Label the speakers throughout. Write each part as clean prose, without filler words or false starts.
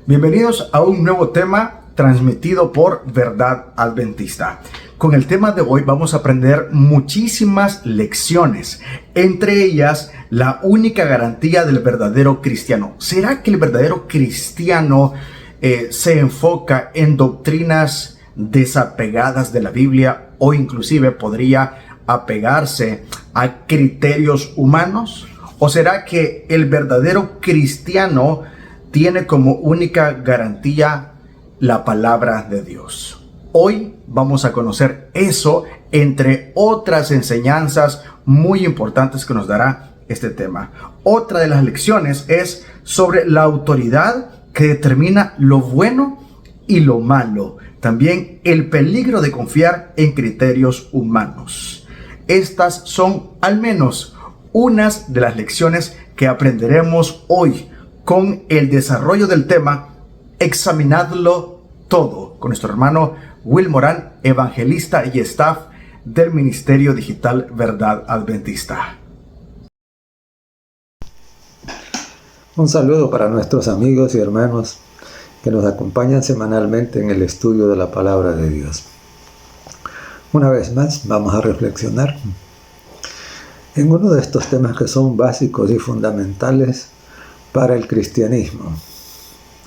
Speaker 1: Bienvenidos a un nuevo tema transmitido por Verdad Adventista. Con el tema de hoy vamos a aprender muchísimas lecciones, entre ellas la única garantía del verdadero cristiano. ¿Será que el verdadero cristiano se enfoca en doctrinas desapegadas de la Biblia o inclusive podría apegarse a criterios humanos? ¿O será que el verdadero cristiano tiene como única garantía la palabra de Dios? Hoy vamos a conocer eso, entre otras enseñanzas muy importantes que nos dará este tema. Otra de las lecciones es sobre la autoridad que determina lo bueno y lo malo. También el peligro de confiar en criterios humanos. Estas son al menos unas de las lecciones que aprenderemos hoy con el desarrollo del tema Examinadlo Todo, con nuestro hermano Will Morán, evangelista y staff del Ministerio Digital Verdad Adventista.
Speaker 2: Un saludo para nuestros amigos y hermanos que nos acompañan semanalmente en el estudio de la Palabra de Dios. Una vez más, vamos a reflexionar en uno de estos temas que son básicos y fundamentales para el cristianismo.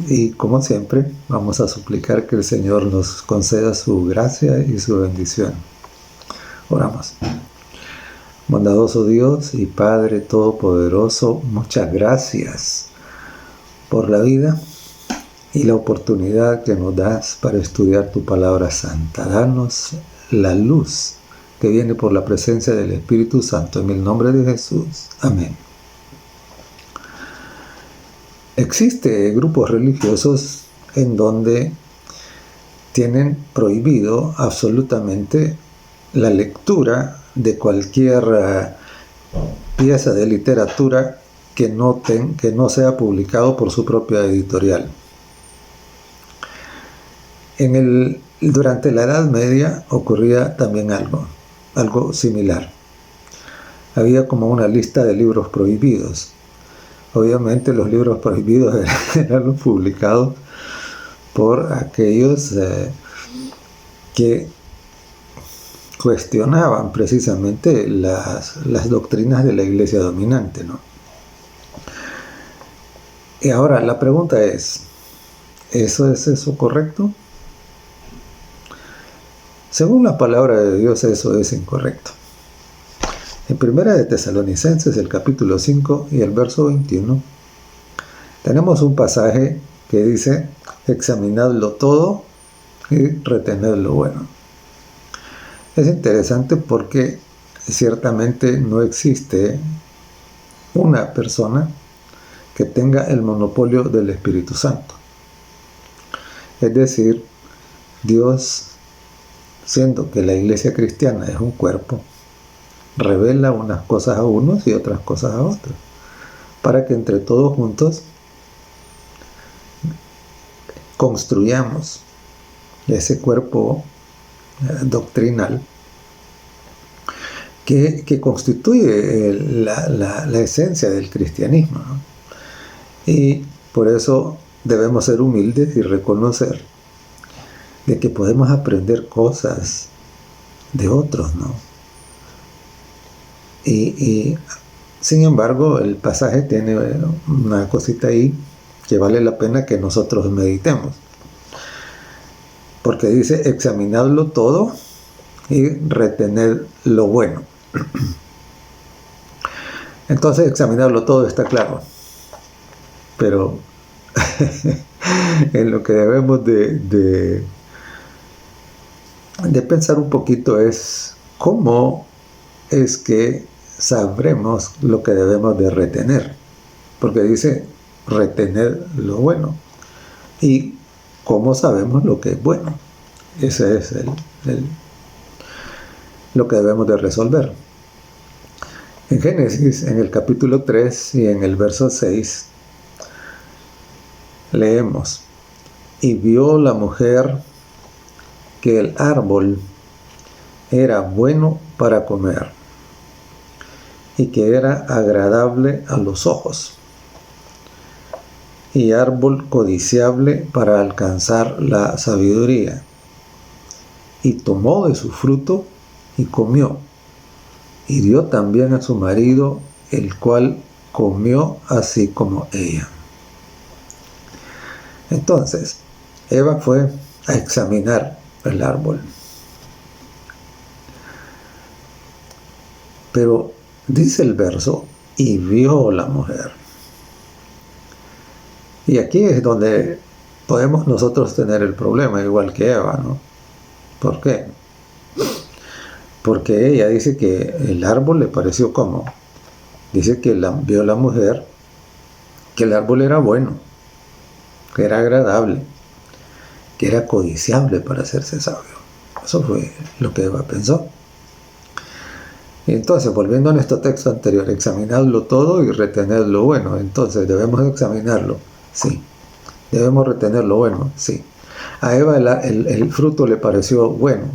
Speaker 2: Y como siempre, vamos a suplicar que el Señor nos conceda su gracia y su bendición. Oramos. Bondadoso Dios y Padre Todopoderoso, muchas gracias por la vida y la oportunidad que nos das para estudiar tu palabra santa. Danos la luz que viene por la presencia del Espíritu Santo. En el nombre de Jesús. Amén. Existen grupos religiosos en donde tienen prohibido absolutamente la lectura de cualquier pieza de literatura que no sea publicado por su propia editorial. Durante la Edad Media ocurría también algo similar. Había como una lista de libros prohibidos. Obviamente los libros prohibidos eran los publicados por aquellos que cuestionaban precisamente las doctrinas de la iglesia dominante, ¿no? Y ahora la pregunta es, ¿es eso correcto? Según la palabra de Dios, eso es incorrecto. En Primera de Tesalonicenses, el capítulo 5 y el verso 21, tenemos un pasaje que dice: examinadlo todo y retened lo bueno. Es interesante porque ciertamente no existe una persona que tenga el monopolio del Espíritu Santo. Es decir, Dios, siendo que la iglesia cristiana es un cuerpo, revela unas cosas a unos y otras cosas a otros, para que entre todos juntos construyamos ese cuerpo doctrinal que constituye la esencia del cristianismo, ¿no? Y por eso debemos ser humildes y reconocer de que podemos aprender cosas de otros, ¿no? Y sin embargo, el pasaje tiene una cosita ahí que vale la pena que nosotros meditemos. Porque dice: examinadlo todo y retened lo bueno. Entonces, examinarlo todo está claro. Pero en lo que debemos de pensar un poquito es cómo es que sabremos lo que debemos de retener, porque dice retener lo bueno, y cómo sabemos lo que es bueno. Ese es lo que debemos de resolver. En Génesis, en el capítulo 3 y en el verso 6, leemos: y vio la mujer que el árbol era bueno para comer y que era agradable a los ojos y árbol codiciable para alcanzar la sabiduría. Y tomó de su fruto y comió, y dio también a su marido, el cual comió así como ella. Entonces, Eva fue a examinar el árbol. Pero dice el verso, y vio la mujer. Y aquí es donde podemos nosotros tener el problema, igual que Eva, ¿no? ¿Por qué? Porque ella dice que el árbol le pareció como. Dice que vio la mujer, que el árbol era bueno, que era agradable, que era codiciable para hacerse sabio. Eso fue lo que Eva pensó. Y entonces, volviendo a nuestro texto anterior, examinadlo todo y retened lo bueno. Entonces, ¿debemos examinarlo? Sí. ¿Debemos retener lo bueno? Sí. A Eva el fruto le pareció bueno.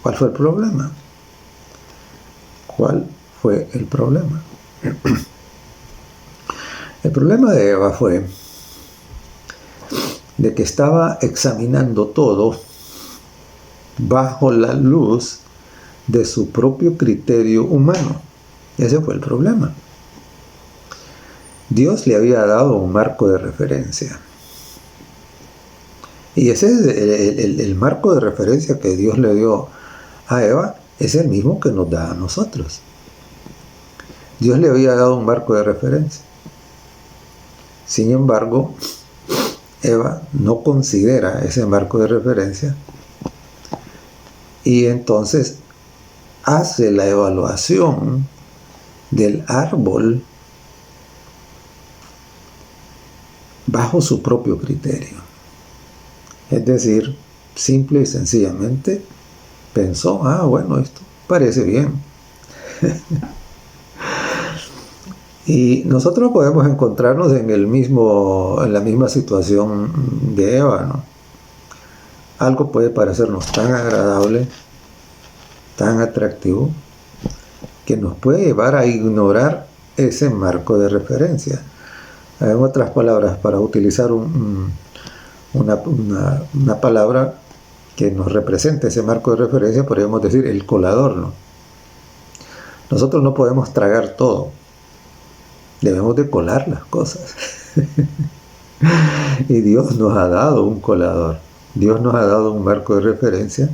Speaker 2: ¿Cuál fue el problema? ¿Cuál fue el problema? El problema de Eva fue de que estaba examinando todo bajo la luz de su propio criterio humano. Ese fue el problema. Dios le había dado un marco de referencia. Y ese es el marco de referencia que Dios le dio a Eva, es el mismo que nos da a nosotros. Dios le había dado un marco de referencia. Sin embargo, Eva no considera ese marco de referencia y entonces hace la evaluación del árbol bajo su propio criterio. Es decir, simple y sencillamente pensó, bueno, esto parece bien. Y nosotros podemos encontrarnos en la misma situación de Eva, ¿no? Algo puede parecernos tan agradable, tan atractivo, que nos puede llevar a ignorar ese marco de referencia. En otras palabras, para utilizar una palabra que nos represente ese marco de referencia, podríamos decir el colador, ¿no? Nosotros no podemos tragar todo. Debemos de colar las cosas. Y Dios nos ha dado un colador. Dios nos ha dado un marco de referencia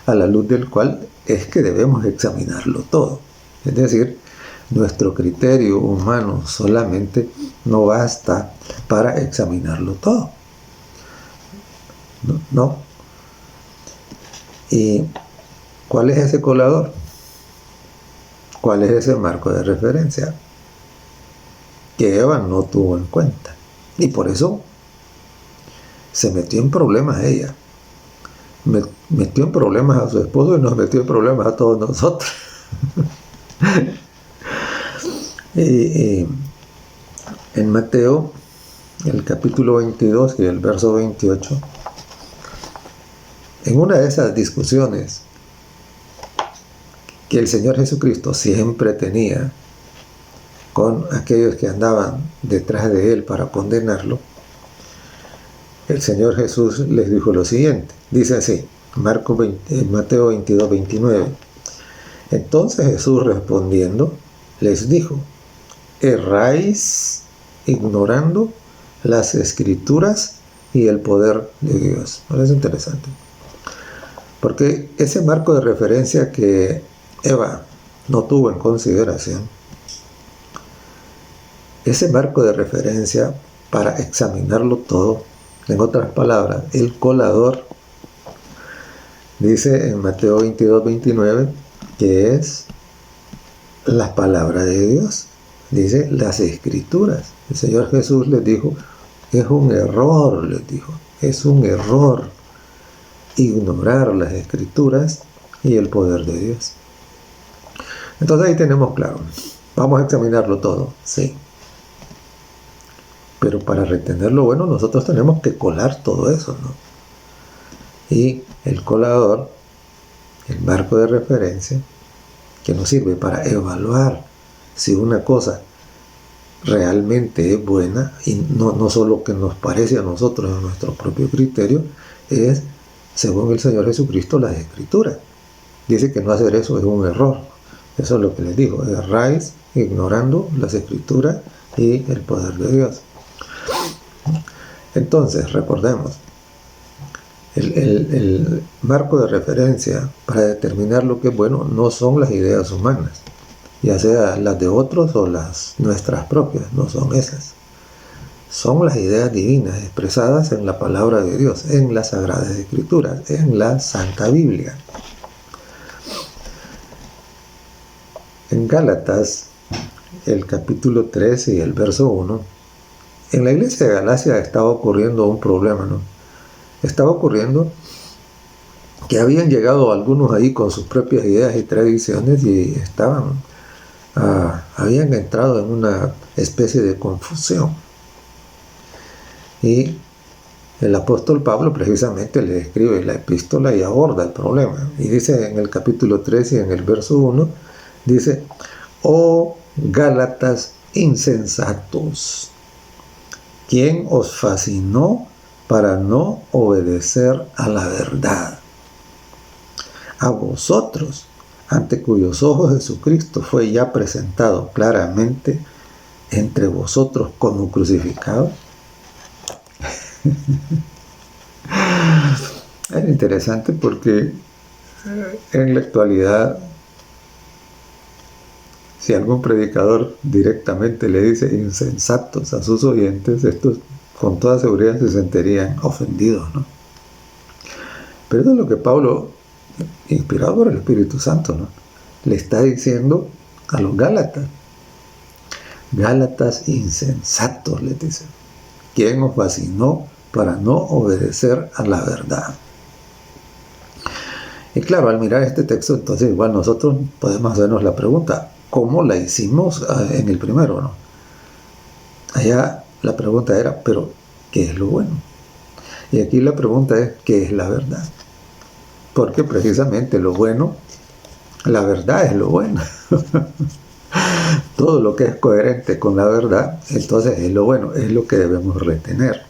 Speaker 2: a la luz del cual es que debemos examinarlo todo. Es decir, nuestro criterio humano solamente no basta para examinarlo todo. No. ¿Y cuál es ese colador? ¿Cuál es ese marco de referencia que Eva no tuvo en cuenta? Y por eso se metió en problemas ella. Metió en problemas a su esposo y nos metió en problemas a todos nosotros. y en Mateo, el capítulo 22 y el verso 28, en una de esas discusiones que el Señor Jesucristo siempre tenía con aquellos que andaban detrás de él para condenarlo, el Señor Jesús les dijo lo siguiente. Dice así, Mateo 22, 29. Entonces Jesús respondiendo les dijo, erráis ignorando las Escrituras y el poder de Dios. ¿No es interesante? Porque ese marco de referencia que Eva no tuvo en consideración, ese marco de referencia para examinarlo todo, en otras palabras, el colador, dice en Mateo 22, 29, que es la palabra de Dios. Dice las Escrituras. El Señor Jesús les dijo, es un error, les dijo, es un error ignorar las Escrituras y el poder de Dios. Entonces ahí tenemos claro, vamos a examinarlo todo, sí. Pero para retener lo bueno nosotros tenemos que colar todo eso, ¿no? Y el colador, el marco de referencia, que nos sirve para evaluar si una cosa realmente es buena, y no solo que nos parece a nosotros en nuestro propio criterio, es, según el Señor Jesucristo, las Escrituras. Dice que no hacer eso es un error. Eso es lo que les digo, erráis ignorando las Escrituras y el poder de Dios. Entonces, recordemos, el marco de referencia para determinar lo que es bueno no son las ideas humanas, ya sea las de otros o las nuestras propias, no son esas. Son las ideas divinas expresadas en la palabra de Dios, en las Sagradas Escrituras, en la Santa Biblia. En Gálatas, el capítulo 13 y el verso 1, en la iglesia de Galacia estaba ocurriendo un problema, ¿no? Estaba ocurriendo que habían llegado algunos ahí con sus propias ideas y tradiciones y habían entrado en una especie de confusión. Y el apóstol Pablo precisamente le escribe la epístola y aborda el problema. Y dice en el capítulo 13 y en el verso 1, dice: «Oh Gálatas insensatos, ¿quién os fascinó para no obedecer a la verdad? A vosotros, ante cuyos ojos Jesucristo fue ya presentado claramente entre vosotros como crucificado». Es interesante porque en la actualidad, si algún predicador directamente le dice insensatos a sus oyentes, estos con toda seguridad se sentirían ofendidos, ¿no? Pero eso es lo que Pablo, inspirado por el Espíritu Santo, ¿no?, le está diciendo a los Gálatas. Gálatas insensatos, les dice. ¿Quién os fascinó para no obedecer a la verdad? Y claro, al mirar este texto, entonces igual nosotros podemos hacernos la pregunta, ¿cómo la hicimos en el primero, no? Allá la pregunta era, ¿pero qué es lo bueno? Y aquí la pregunta es, ¿qué es la verdad? Porque precisamente lo bueno, la verdad es lo bueno. Todo lo que es coherente con la verdad, entonces es lo bueno, es lo que debemos retener.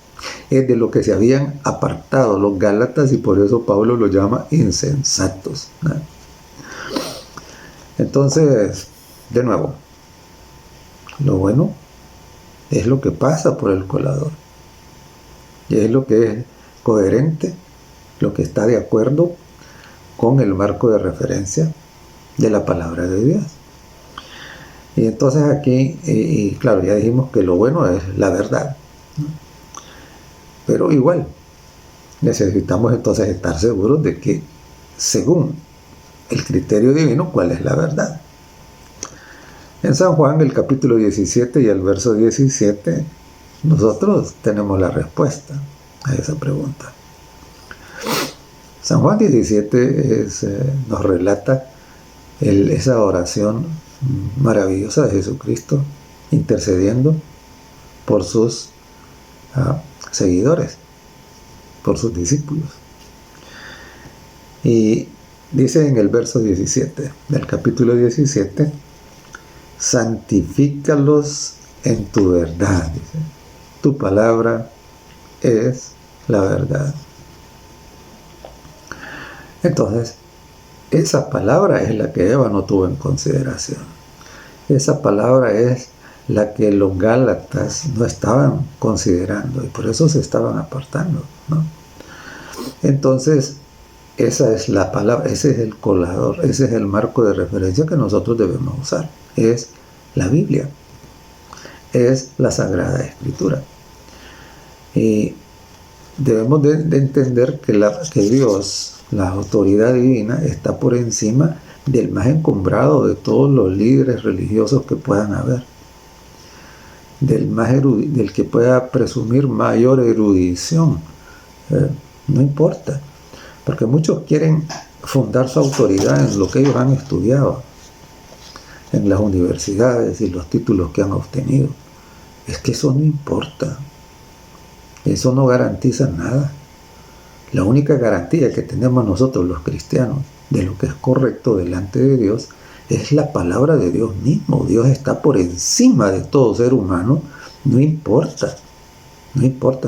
Speaker 2: Es de lo que se habían apartado los Gálatas y por eso Pablo lo llama insensatos, ¿no? Entonces, de nuevo, lo bueno es lo que pasa por el colador. Y es lo que es coherente, lo que está de acuerdo con el marco de referencia de la palabra de Dios. Y entonces aquí, y claro, ya dijimos que lo bueno es la verdad, ¿no? Pero igual, necesitamos entonces estar seguros de que, según el criterio divino, ¿cuál es la verdad? En San Juan, el capítulo 17 y el verso 17, nosotros tenemos la respuesta a esa pregunta. San Juan 17 nos relata esa oración maravillosa de Jesucristo intercediendo por sus seguidores, por sus discípulos. Y dice en el verso 17 del capítulo 17: santifícalos en tu verdad, dice. Tu palabra es la verdad. Entonces, esa palabra es la que Eva no tuvo en consideración. Esa palabra es la que los Gálatas no estaban considerando y por eso se estaban apartando, ¿no? Entonces, esa es la palabra, ese es el colador, ese es el marco de referencia que nosotros debemos usar. Es la Biblia, es la Sagrada Escritura. Y debemos de entender que Dios, la autoridad divina, está por encima del más encumbrado de todos los líderes religiosos que puedan haber, del que pueda presumir mayor erudición. No importa, porque muchos quieren fundar su autoridad en lo que ellos han estudiado, en las universidades y los títulos que han obtenido. Es que eso no importa, eso no garantiza nada. La única garantía que tenemos nosotros los cristianos de lo que es correcto delante de Dios es la palabra de Dios mismo. Dios está por encima de todo ser humano, no importa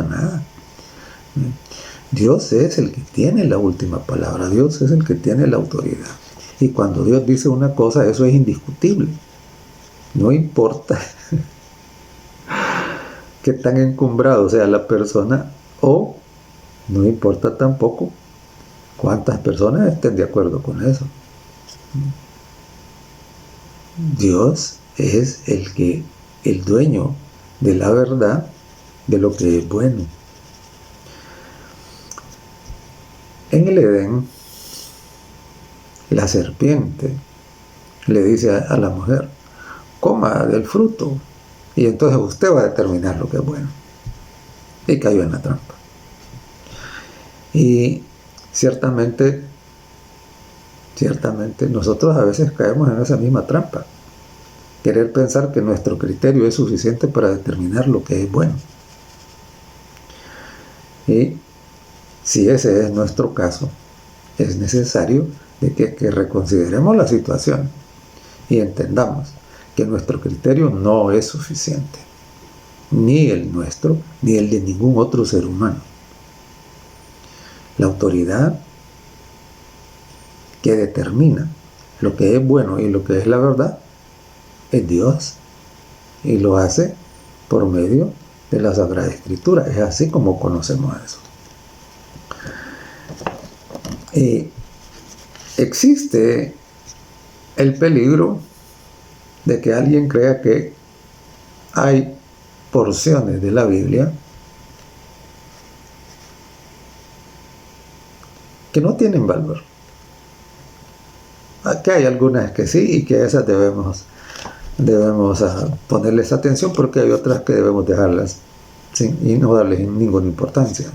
Speaker 2: nada. Dios es el que tiene la última palabra, Dios es el que tiene la autoridad. Y cuando Dios dice una cosa, eso es indiscutible. No importa qué tan encumbrado sea la persona, o no importa tampoco cuántas personas estén de acuerdo con eso. Dios es el dueño de la verdad, de lo que es bueno. En el Edén, la serpiente le dice a la mujer: coma del fruto y entonces usted va a determinar lo que es bueno. Y cayó en la trampa. Y ciertamente nosotros a veces caemos en esa misma trampa. Querer pensar que nuestro criterio es suficiente para determinar lo que es bueno. Y si ese es nuestro caso, es necesario de que reconsideremos la situación y entendamos que nuestro criterio no es suficiente, ni el nuestro, ni el de ningún otro ser humano. La autoridad que determina lo que es bueno y lo que es la verdad es Dios, y lo hace por medio de la Sagrada Escritura. Es así como conocemos eso. Y existe el peligro de que alguien crea que hay porciones de la Biblia que no tienen valor. Aquí hay algunas que sí, y que a esas debemos ponerles atención, porque hay otras que debemos dejarlas y no darles ninguna importancia.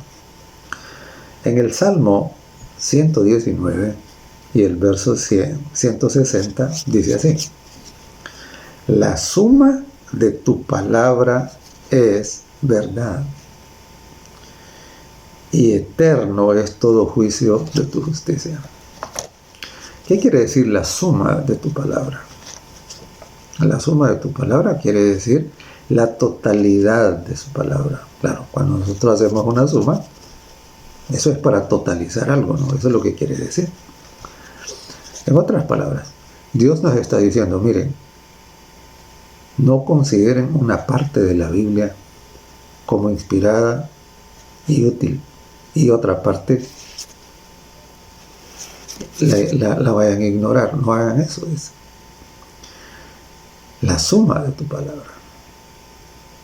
Speaker 2: En el Salmo 119 y el verso 160 dice así: la suma de tu palabra es verdad, y eterno es todo juicio de tu justicia. ¿Qué quiere decir la suma de tu palabra? La suma de tu palabra quiere decir la totalidad de su palabra. Claro, cuando nosotros hacemos una suma, eso es para totalizar algo, ¿no? Eso es lo que quiere decir. En otras palabras, Dios nos está diciendo: miren, no consideren una parte de la Biblia como inspirada y útil, y otra parte la vayan a ignorar. No hagan eso. Es la suma de tu palabra,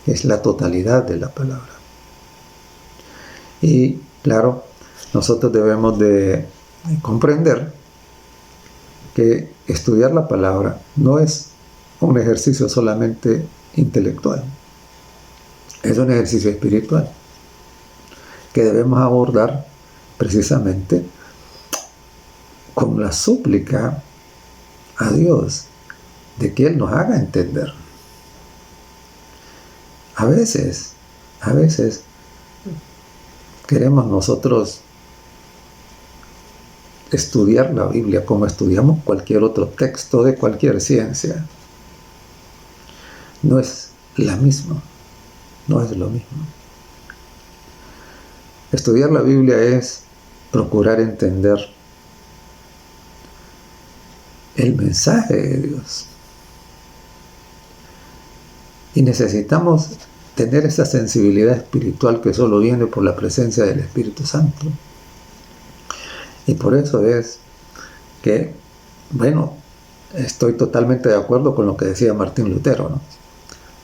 Speaker 2: es la totalidad de la palabra. Y claro, nosotros debemos de comprender que estudiar la palabra no es un ejercicio solamente intelectual, es un ejercicio espiritual que debemos abordar precisamente con la súplica a Dios de que Él nos haga entender. A veces queremos nosotros estudiar la Biblia como estudiamos cualquier otro texto de cualquier ciencia. No es la misma, no es lo mismo. Estudiar la Biblia es procurar entender el mensaje de Dios. Y necesitamos tener esa sensibilidad espiritual que solo viene por la presencia del Espíritu Santo. Y por eso es que, bueno, estoy totalmente de acuerdo con lo que decía Martín Lutero, ¿no?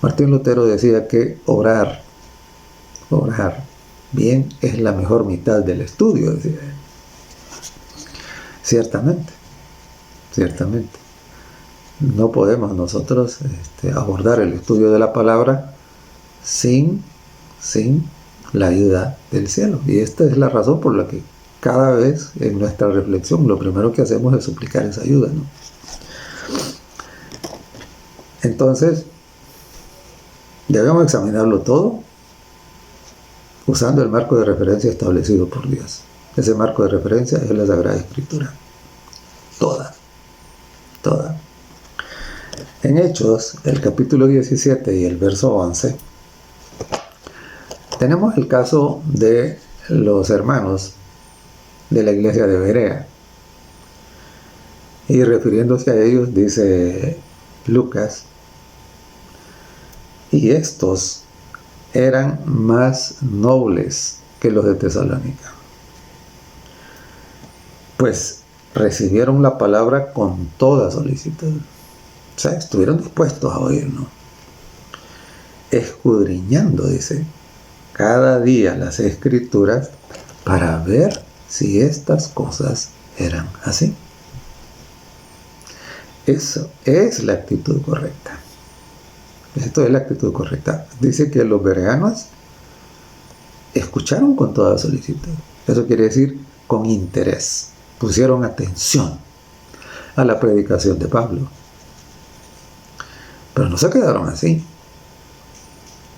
Speaker 2: Martín Lutero decía que orar bien es la mejor mitad del estudio, decía él. Ciertamente. No podemos nosotros abordar el estudio de la palabra sin la ayuda del cielo. Y esta es la razón por la que cada vez en nuestra reflexión lo primero que hacemos es suplicar esa ayuda, ¿no? Entonces, debemos examinarlo todo usando el marco de referencia establecido por Dios. Ese marco de referencia es la Sagrada Escritura. Toda. En Hechos, el capítulo 17 y el verso 11, tenemos el caso de los hermanos de la iglesia de Berea. Y refiriéndose a ellos, dice Lucas, y estos eran más nobles que los de Tesalónica, pues recibieron la palabra con toda solicitud. O sea, estuvieron dispuestos a oír, ¿no? Escudriñando, dice, cada día las escrituras para ver si estas cosas eran así. Eso es la actitud correcta. Esto es la actitud correcta. Dice que los bereanos escucharon con toda solicitud. Eso quiere decir con interés. Pusieron atención a la predicación de Pablo. Pero no se quedaron así.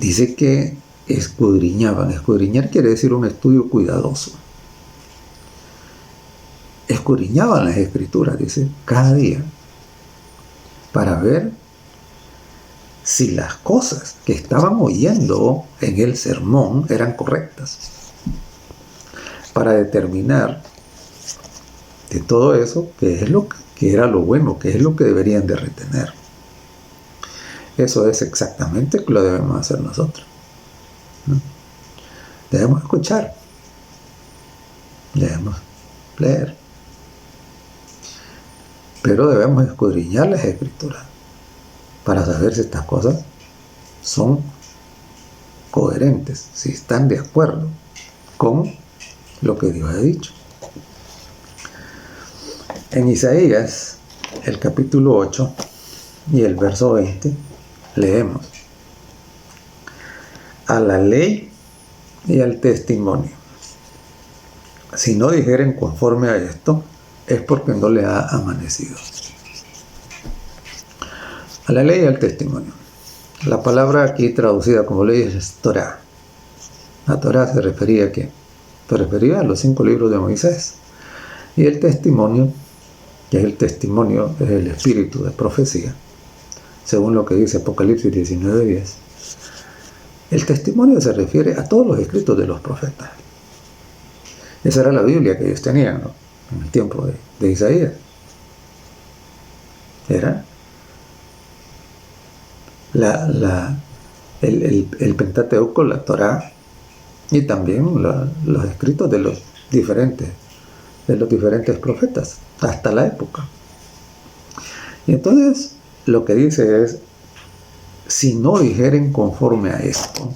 Speaker 2: Dice que escudriñaban. Escudriñar quiere decir un estudio cuidadoso. Escudriñaban las escrituras, dice, cada día, para ver si las cosas que estaban oyendo en el sermón eran correctas, para determinar de todo eso qué es lo que era lo bueno, qué es lo que deberían de retener. Eso es exactamente lo que debemos hacer nosotros, ¿no? Debemos escuchar, debemos leer, pero debemos escudriñar las escrituras para saber si estas cosas son coherentes, si están de acuerdo con lo que Dios ha dicho. En Isaías, el capítulo 8 y el verso 20, leemos: a la ley y al testimonio, si no dijeren conforme a esto, es porque no le ha amanecido. A la ley y al testimonio. La palabra aquí traducida como ley es Torah. La Torah se refería a qué? Se refería a los 5 libros de Moisés. Y el testimonio, que es el testimonio, es el espíritu de profecía, según lo que dice Apocalipsis 19:10. El testimonio se refiere a todos los escritos de los profetas. Esa era la Biblia que ellos tenían, ¿no?, en el tiempo de Isaías. Era el Pentateuco, la Torá, y también los escritos de los diferentes profetas hasta la época. Y entonces lo que dice es: si no dijeren conforme a esto,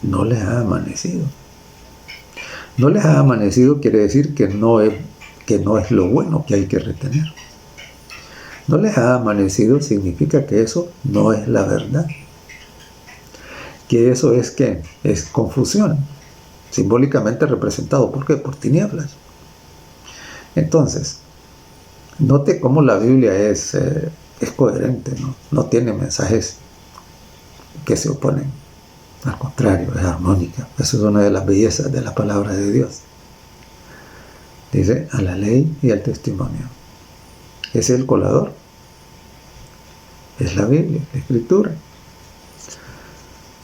Speaker 2: no les ha amanecido. No les ha amanecido quiere decir que no es lo bueno que hay que retener. No les ha amanecido significa que eso no es la verdad. Que eso es ¿qué? Es confusión, simbólicamente representado. ¿Por qué? Por tinieblas. Entonces, note cómo la Biblia es coherente, ¿no? No tiene mensajes que se oponen. Al contrario, es armónica. Eso es una de las bellezas de la palabra de Dios. Dice: a la ley y al testimonio. Es el colador. Es la Biblia, la Escritura.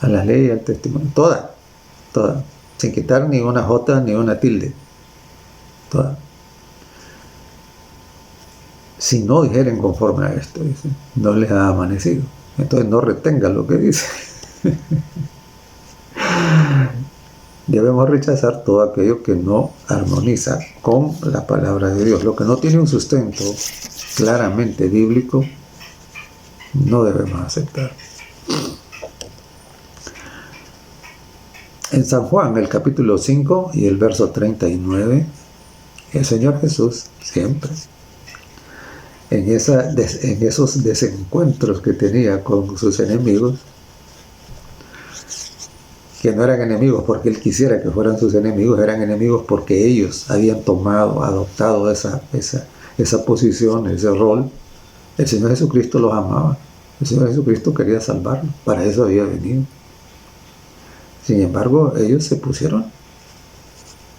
Speaker 2: A la ley y al testimonio. Toda. Sin quitar ni una jota ni una tilde. Toda. Si no dijeren conforme a esto, dice, no les ha amanecido. Entonces no retengan lo que dice. Debemos rechazar todo aquello que no armoniza con la palabra de Dios. Lo que no tiene un sustento claramente bíblico, no debemos aceptar. En San Juan, el capítulo 5 y el verso 39, el Señor Jesús siempre, en esos desencuentros que tenía con sus enemigos, que no eran enemigos porque Él quisiera que fueran sus enemigos, eran enemigos porque ellos habían adoptado esa posición, ese rol. El Señor Jesucristo los amaba. El Señor Jesucristo quería salvarlos. Para eso había venido. Sin embargo, ellos se pusieron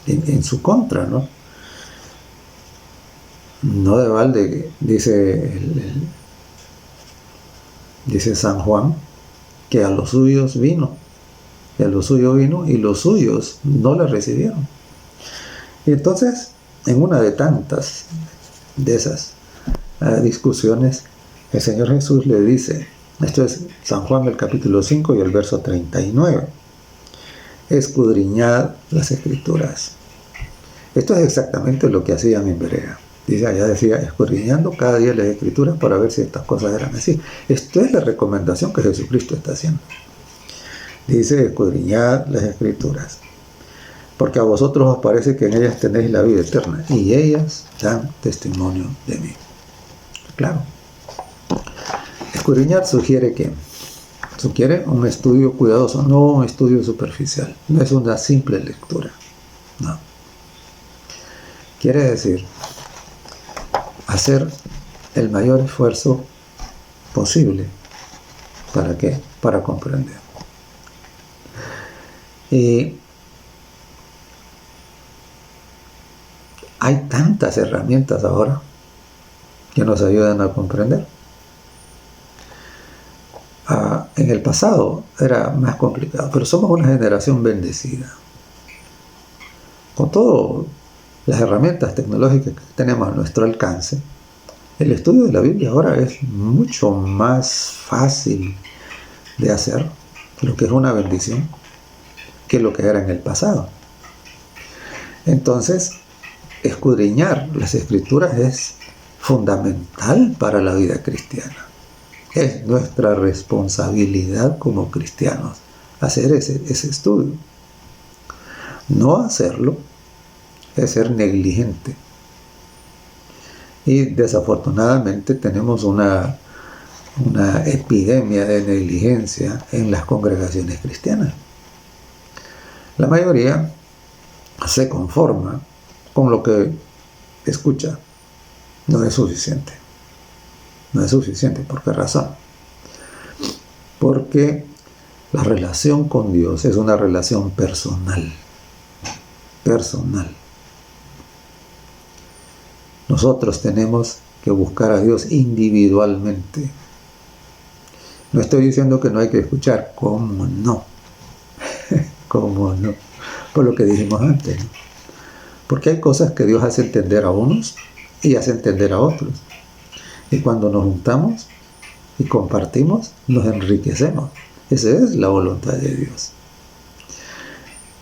Speaker 2: en su contra, ¿no? No de balde, dice Dice San Juan que a los suyos vino, y a los suyos vino y los suyos no le recibieron. Y entonces, en una de tantas de esas discusiones, el Señor Jesús le dice, esto es San Juan el capítulo 5 y el verso 39, escudriñad las Escrituras. Esto es exactamente lo que hacía en Berea. Dice, allá decía, escudriñando cada día las Escrituras para ver si estas cosas eran así. Esto es la recomendación que Jesucristo está haciendo. Dice, escudriñad las Escrituras, porque a vosotros os parece que en ellas tenéis la vida eterna, y ellas dan testimonio de mí. Claro. Escudriñar sugiere que sugiere un estudio cuidadoso, no un estudio superficial. No es una simple lectura. No. Quiere decir hacer el mayor esfuerzo posible. ¿Para qué? Para comprender. Y hay tantas herramientas ahora que nos ayudan a comprender. En el pasado era más complicado, pero somos una generación bendecida. Con todas las herramientas tecnológicas que tenemos a nuestro alcance, el estudio de la Biblia ahora es mucho más fácil de hacer, lo que es una bendición, que lo que era en el pasado. Entonces, escudriñar las Escrituras es fundamental para la vida cristiana. Es nuestra responsabilidad como cristianos hacer ese estudio. No hacerlo es ser negligente. Y desafortunadamente tenemos una epidemia de negligencia en las congregaciones cristianas. La mayoría se conforma con lo que escucha. No es suficiente. No es suficiente. ¿Por qué razón? Porque la relación con Dios es una relación personal. Personal. Nosotros tenemos que buscar a Dios individualmente. No estoy diciendo que no hay que escuchar. ¿Cómo no? ¿Cómo no? Por lo que dijimos antes, ¿no? Porque hay cosas que Dios hace entender a unos y hace entender a otros. Y cuando nos juntamos y compartimos, nos enriquecemos. Esa es la voluntad de Dios.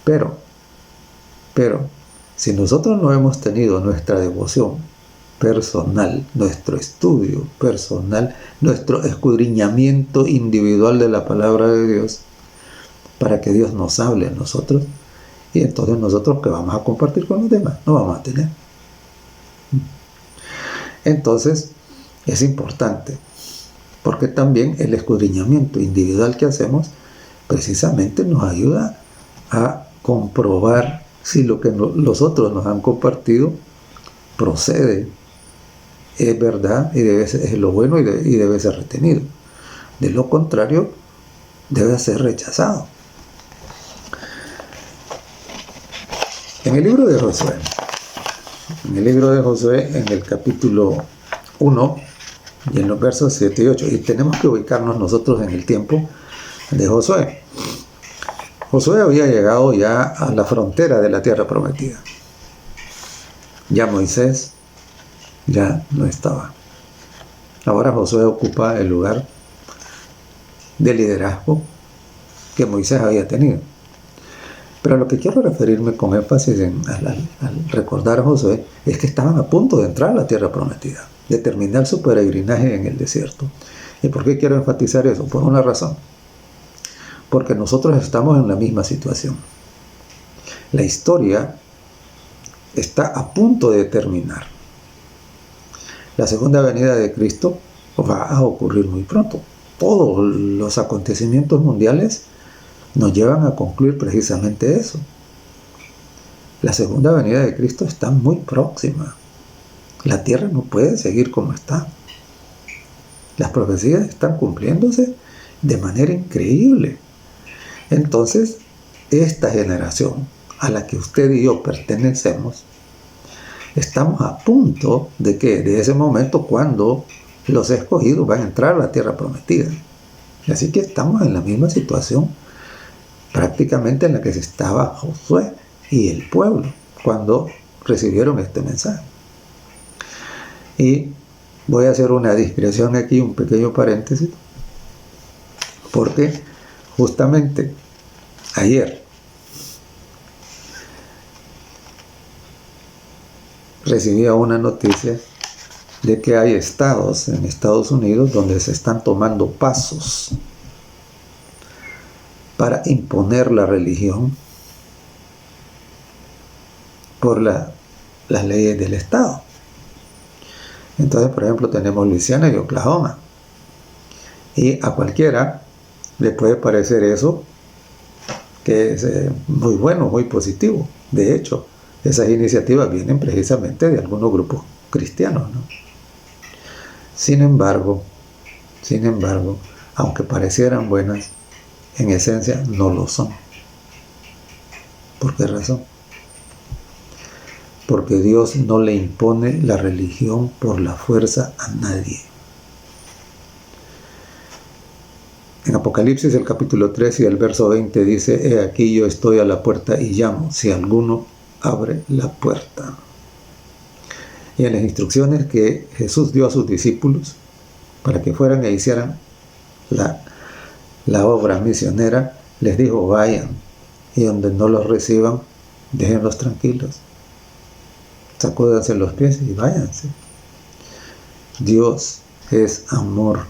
Speaker 2: Pero, si nosotros no hemos tenido nuestra devoción personal, nuestro estudio personal, nuestro escudriñamiento individual de la palabra de Dios, para que Dios nos hable a nosotros, y entonces nosotros que vamos a compartir con los demás, no vamos a tener. Entonces, es importante, porque también el escudriñamiento individual que hacemos precisamente nos ayuda a comprobar si lo que los otros nos han compartido procede, es verdad y es lo bueno y debe ser retenido. De lo contrario, debe ser rechazado. En el libro de Josué, en el capítulo 1 y en los versos 7 y 8, y tenemos que ubicarnos nosotros en el tiempo de Josué. Josué había llegado ya a la frontera de la tierra prometida. Ya Moisés ya no estaba. Ahora Josué ocupa el lugar de liderazgo que Moisés había tenido. Pero lo que quiero referirme con énfasis al recordar a Josué es que estaban a punto de entrar a la tierra prometida, de terminar su peregrinaje en el desierto. ¿Y por qué quiero enfatizar eso? Por una razón. Porque nosotros estamos en la misma situación. La historia está a punto de terminar. La segunda venida de Cristo va a ocurrir muy pronto. Todos los acontecimientos mundiales nos llevan a concluir precisamente eso. La segunda venida de Cristo está muy próxima. La tierra no puede seguir como está. Las profecías están cumpliéndose de manera increíble. Entonces, esta generación a la que usted y yo pertenecemos, estamos a punto de ese momento cuando los escogidos van a entrar a la tierra prometida. Así que estamos en la misma situación prácticamente en la que se estaba Josué y el pueblo cuando recibieron este mensaje. Y voy a hacer una digresión aquí, un pequeño paréntesis, porque justamente ayer recibía una noticia de que hay estados en Estados Unidos donde se están tomando pasos para imponer la religión por las leyes del estado. Entonces, por ejemplo, tenemos Luisiana y Oklahoma. Y a cualquiera le puede parecer eso que es muy bueno, muy positivo. De hecho, esas iniciativas vienen precisamente de algunos grupos cristianos, ¿no? Sin embargo, aunque parecieran buenas, en esencia no lo son. ¿Por qué razón? Porque Dios no le impone la religión por la fuerza a nadie. En Apocalipsis el capítulo 3 y el verso 20 dice: he aquí yo estoy a la puerta y llamo, si alguno abre la puerta. Y en las instrucciones que Jesús dio a sus discípulos para que fueran e hicieran la obra misionera, les dijo: vayan, y donde no los reciban, déjenlos tranquilos. Sacúdanse los pies y váyanse. Dios es amor.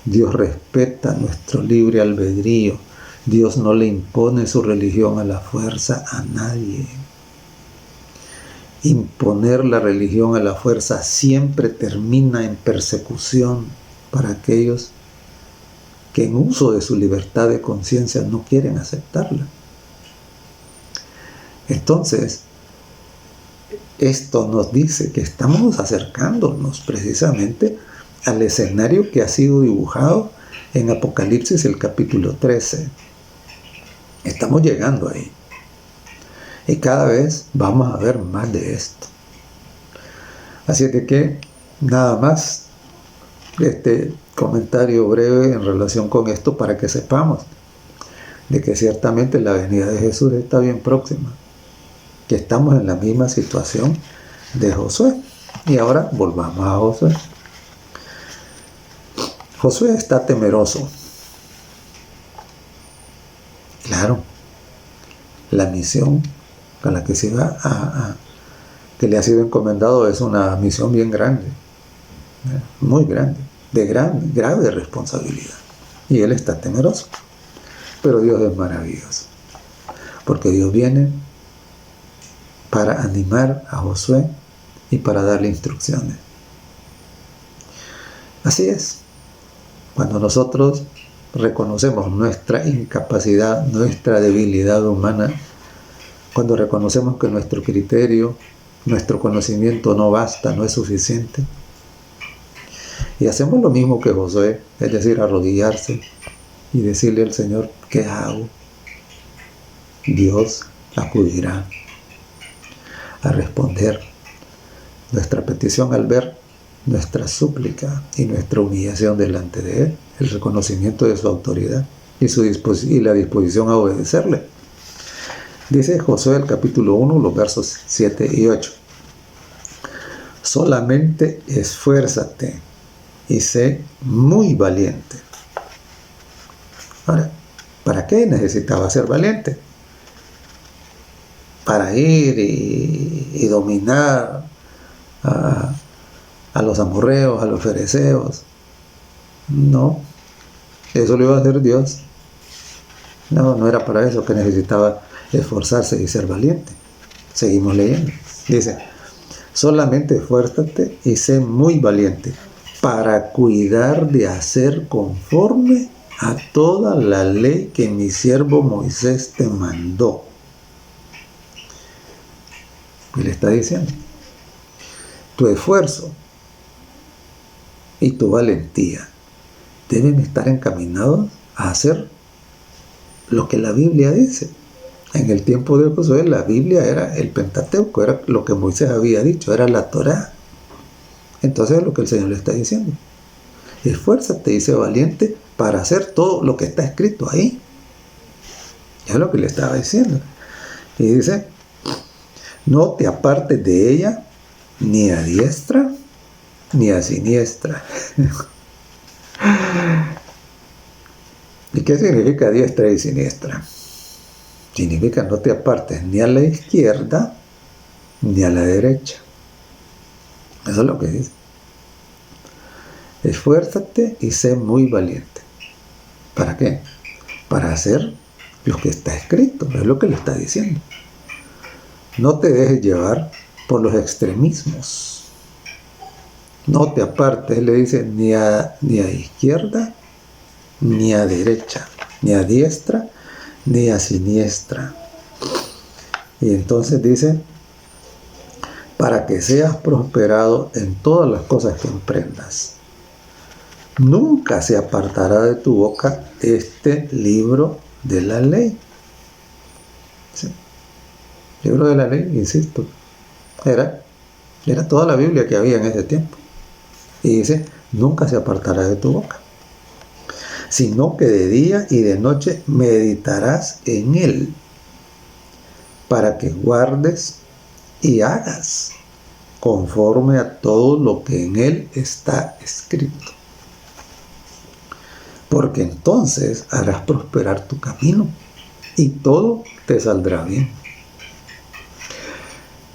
Speaker 2: Dios respeta nuestro libre albedrío. Dios no le impone su religión a la fuerza a nadie. Imponer la religión a la fuerza siempre termina en persecución para aquellos que en uso de su libertad de conciencia no quieren aceptarla. Entonces, esto nos dice que estamos acercándonos precisamente al escenario que ha sido dibujado en Apocalipsis el capítulo 13. Estamos llegando ahí. Y cada vez vamos a ver más de esto. Así de que nada más este comentario breve en relación con esto para que sepamos de que ciertamente la venida de Jesús está bien próxima, que estamos en la misma situación de Josué. Y ahora volvamos a Josué. Josué está temeroso. Claro, la misión a la que se va que le ha sido encomendado es una misión bien grande, muy grande, de grave responsabilidad. Y él está temeroso. Pero Dios es maravilloso, porque Dios viene para animar a Josué y para darle instrucciones. Así es, cuando nosotros reconocemos nuestra incapacidad, nuestra debilidad humana, cuando reconocemos que nuestro criterio, nuestro conocimiento no basta, no es suficiente, y hacemos lo mismo que Josué, es decir, arrodillarse y decirle al Señor: ¿qué hago? Dios acudirá a responder nuestra petición al ver nuestra súplica y nuestra humillación delante de Él, el reconocimiento de su autoridad y la disposición a obedecerle. Dice Josué el capítulo 1, los versos 7 y 8. Solamente esfuérzate y sé muy valiente. Ahora, ¿para qué necesitaba ser valiente? Para ir y dominar a los amorreos, a los fereceos. No, eso lo iba a hacer Dios. No era para eso que necesitaba esforzarse y ser valiente. Seguimos leyendo. Dice: solamente esfuérzate y sé muy valiente para cuidar de hacer conforme a toda la ley que mi siervo Moisés te mandó. Y le está diciendo: tu esfuerzo y tu valentía deben estar encaminados a hacer lo que la Biblia dice. En el tiempo de Josué, la Biblia era el Pentateuco, era lo que Moisés había dicho, era la Torá. Entonces es lo que el Señor le está diciendo: esfuérzate y sé valiente para hacer todo lo que está escrito ahí. Es lo que le estaba diciendo. Y dice, no te apartes de ella ni a diestra ni a siniestra. ¿Y qué significa diestra y siniestra? Significa no te apartes ni a la izquierda ni a la derecha. Eso es lo que dice. Esfuérzate y sé muy valiente. ¿Para qué? Para hacer lo que está escrito, es lo que le está diciendo. No te dejes llevar por los extremismos. No te apartes, le dice, ni a izquierda, ni a derecha, ni a diestra, ni a siniestra. Y entonces dice, para que seas prosperado en todas las cosas que emprendas. Nunca se apartará de tu boca este libro de la ley. ¿Sí? Libro de la ley, insisto, era toda la Biblia que había en ese tiempo. Y dice, nunca se apartará de tu boca, sino que de día y de noche meditarás en él, para que guardes y hagas conforme a todo lo que en él está escrito. Porque entonces harás prosperar tu camino y todo te saldrá bien.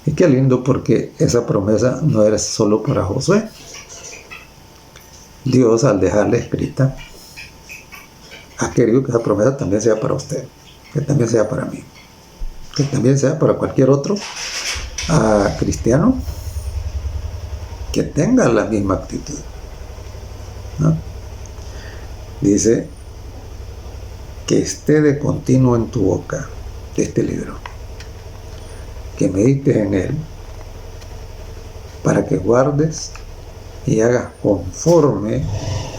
Speaker 2: Y qué lindo, porque esa promesa no era solo para Josué. Dios, al dejarla escrita, ha querido que esa promesa también sea para usted, que también sea para mí, que también sea para cualquier otro cristiano que tenga la misma actitud, ¿no? Dice que esté de continuo en tu boca este libro, que medites en él, para que guardes y hagas conforme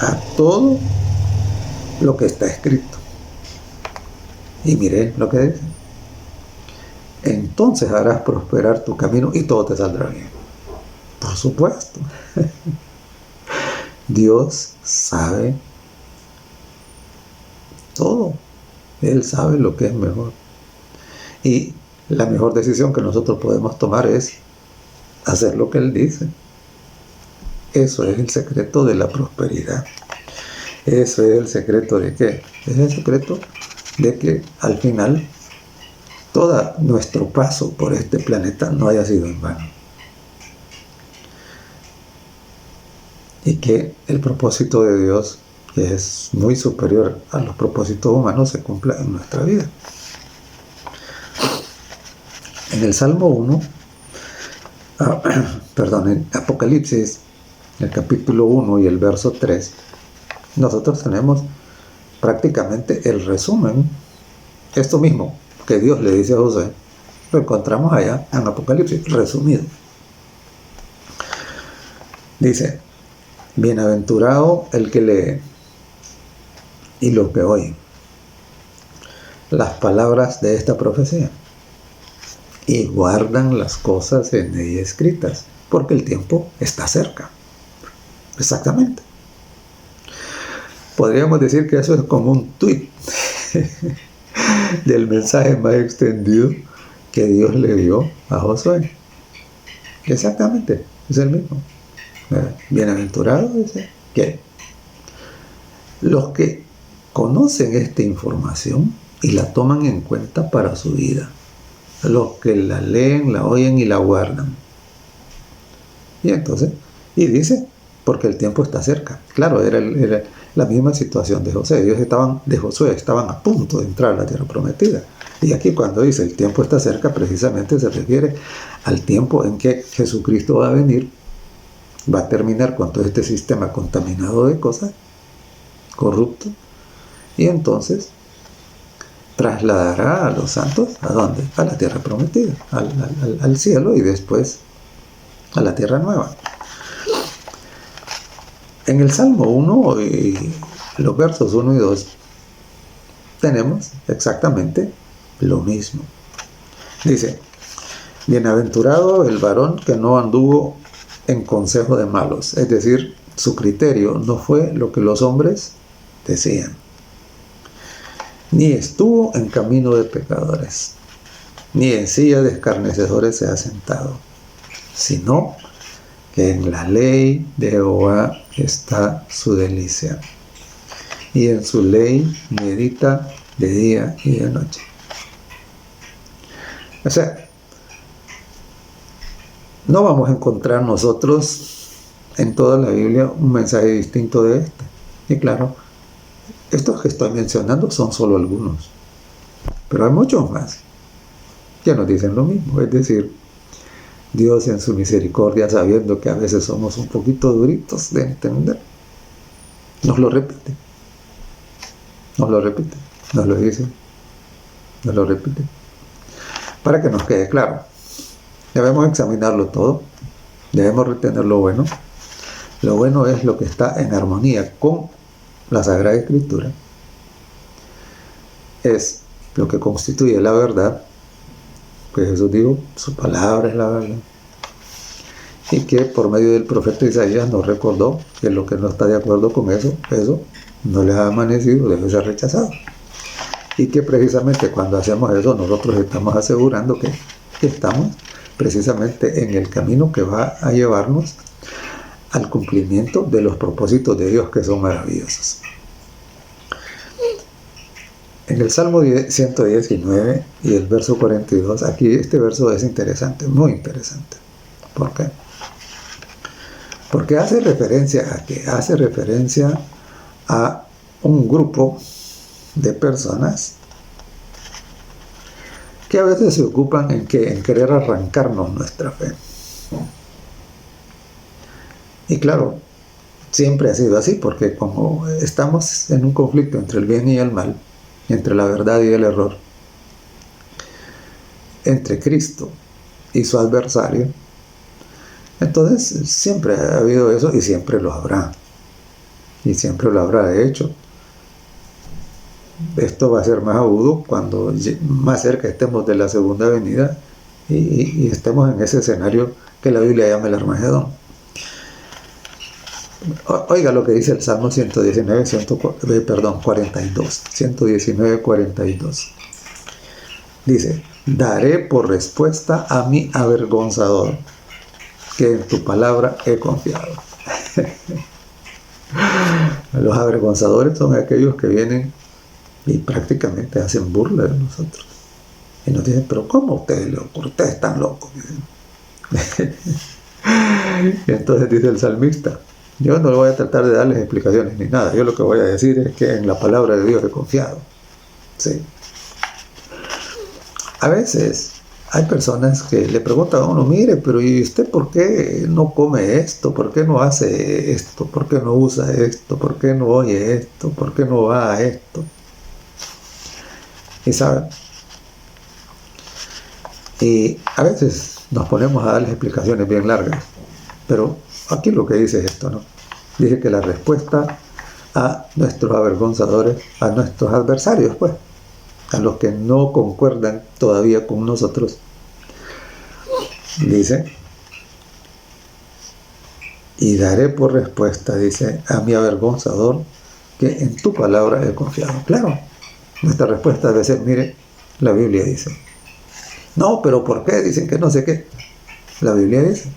Speaker 2: a todo lo que está escrito. Y mire lo que dice. Entonces harás prosperar tu camino y todo te saldrá bien. Por supuesto. Dios sabe todo. Él sabe lo que es mejor. Y la mejor decisión que nosotros podemos tomar es hacer lo que Él dice. Eso es el secreto de la prosperidad. Eso es el secreto de qué. Es el secreto de que al final todo nuestro paso por este planeta no haya sido en vano. Y que el propósito de Dios, que es muy superior a los propósitos humanos, se cumpla en nuestra vida. En el Salmo 1, en Apocalipsis, el capítulo 1 y el verso 3, nosotros tenemos prácticamente el resumen. Esto mismo que Dios le dice a Josué, lo encontramos allá en Apocalipsis, resumido. Dice, bienaventurado el que lee y los que oyen las palabras de esta profecía y guardan las cosas en ella escritas, porque el tiempo está cerca. Exactamente. Podríamos decir que eso es como un tuit del mensaje más extendido que Dios le dio a Josué. Exactamente, es el mismo. Bienaventurado, dice que los que conocen esta información y la toman en cuenta para su vida, los que la leen, la oyen y la guardan. Y entonces, y dice, porque el tiempo está cerca. Claro, era la misma situación de Josué. Josué estaban a punto de entrar a la tierra prometida. Y aquí cuando dice el tiempo está cerca, precisamente se refiere al tiempo en que Jesucristo va a venir, va a terminar con todo este sistema contaminado de cosas, corrupto, y entonces trasladará a los santos, ¿a dónde? A la tierra prometida, al cielo, y después a la tierra nueva. En el Salmo 1 y los versos 1 y 2 tenemos exactamente lo mismo. Dice, bienaventurado el varón que no anduvo en consejo de malos, es decir, su criterio no fue lo que los hombres decían, ni estuvo en camino de pecadores, ni en silla de escarnecedores se ha sentado, sino que en la ley de Jehová está su delicia, y en su ley medita de día y de noche. O sea, no vamos a encontrar nosotros en toda la Biblia un mensaje distinto de este. Y claro, estos que estoy mencionando son solo algunos, pero hay muchos más que nos dicen lo mismo. Es decir, Dios en su misericordia, sabiendo que a veces somos un poquito duritos de entender, nos lo repite, nos lo dice, nos lo repite, para que nos quede claro. Debemos examinarlo todo, debemos retener lo bueno. Lo bueno es lo que está en armonía con la Sagrada Escritura, es lo que constituye la verdad, que Jesús dijo, su palabra es la verdad, y que por medio del profeta Isaías nos recordó que lo que no está de acuerdo con eso no les ha amanecido, debe ser rechazado, y que precisamente cuando hacemos eso nosotros estamos asegurando que estamos precisamente en el camino que va a llevarnos al cumplimiento de los propósitos de Dios, que son maravillosos. En el Salmo 119 y el verso 42, aquí este verso es interesante, muy interesante. ¿Por qué? Porque hace referencia a un grupo de personas que a veces se ocupan en querer arrancarnos nuestra fe. Y claro, siempre ha sido así, porque como estamos en un conflicto entre el bien y el mal, entre la verdad y el error, entre Cristo y su adversario, entonces siempre ha habido eso y siempre lo habrá. Y siempre lo habrá. De hecho, esto va a ser más agudo cuando más cerca estemos de la segunda venida y estemos en ese escenario que la Biblia llama el Armagedón. Oiga lo que dice el Salmo 119, 42. Dice, daré por respuesta a mi avergonzador, que en tu palabra he confiado. Los avergonzadores son aquellos que vienen y prácticamente hacen burla de nosotros. Y nos dicen, pero ¿cómo a ustedes les ocurre? Ustedes están locos. Y entonces dice el salmista, yo no voy a tratar de darles explicaciones ni nada. Yo lo que voy a decir es que en la palabra de Dios he confiado. Sí. A veces hay personas que le preguntan a uno, mire, pero ¿y usted por qué no come esto? ¿Por qué no hace esto? ¿Por qué no usa esto? ¿Por qué no oye esto? ¿Por qué no va a esto? Y saben, y a veces nos ponemos a darles explicaciones bien largas, pero aquí lo que dice es esto, ¿no? Dice que la respuesta a nuestros avergonzadores, a nuestros adversarios, pues, a los que no concuerdan todavía con nosotros, dice, y daré por respuesta, dice, a mi avergonzador, que en tu palabra he confiado. Claro, nuestra respuesta debe ser, mire, la Biblia dice. No, pero ¿por qué? Dicen que no sé qué. La Biblia dice.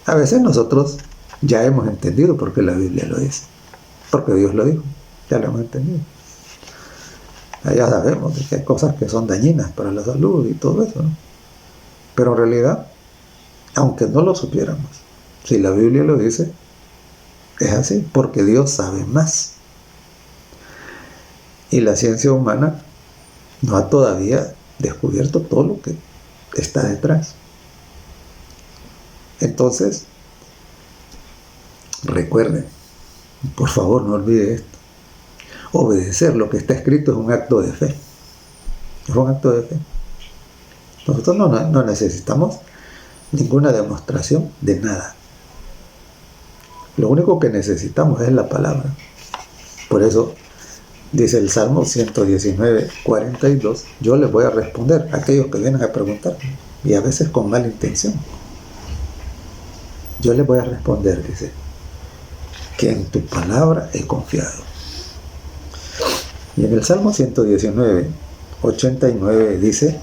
Speaker 2: A veces nosotros ya hemos entendido por qué la Biblia lo dice. Porque Dios lo dijo. Ya lo hemos entendido. Ya sabemos que hay cosas que son dañinas para la salud y todo eso, ¿no? Pero en realidad, aunque no lo supiéramos, si la Biblia lo dice, es así, porque Dios sabe más. Y la ciencia humana no ha todavía descubierto todo lo que está detrás. Entonces, recuerden, por favor no olvide esto. Obedecer lo que está escrito es un acto de fe. Es un acto de fe. Nosotros no necesitamos ninguna demostración de nada. Lo único que necesitamos es la palabra. Por eso dice el Salmo 119, 42, yo les voy a responder a aquellos que vienen a preguntarme, y a veces con mala intención. Yo les voy a responder, dice, que en tu palabra he confiado. Y en el Salmo 119, 89 dice: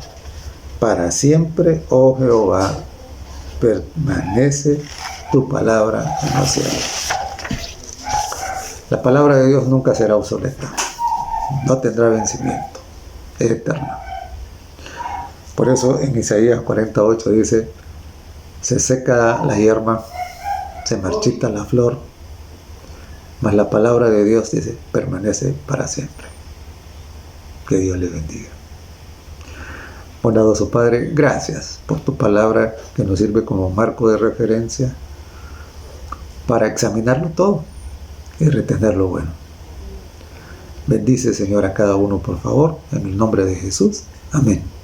Speaker 2: para siempre, oh Jehová, permanece tu palabra en los cielos. La palabra de Dios nunca será obsoleta, no tendrá vencimiento, es eterna. Por eso en Isaías 48 dice: se seca la hierba, se marchita la flor, mas la palabra de Dios, dice, permanece para siempre. Que Dios le bendiga. Bondadoso Padre, gracias por tu palabra que nos sirve como marco de referencia para examinarlo todo y retener lo bueno. Bendice, Señor, a cada uno, por favor, en el nombre de Jesús. Amén.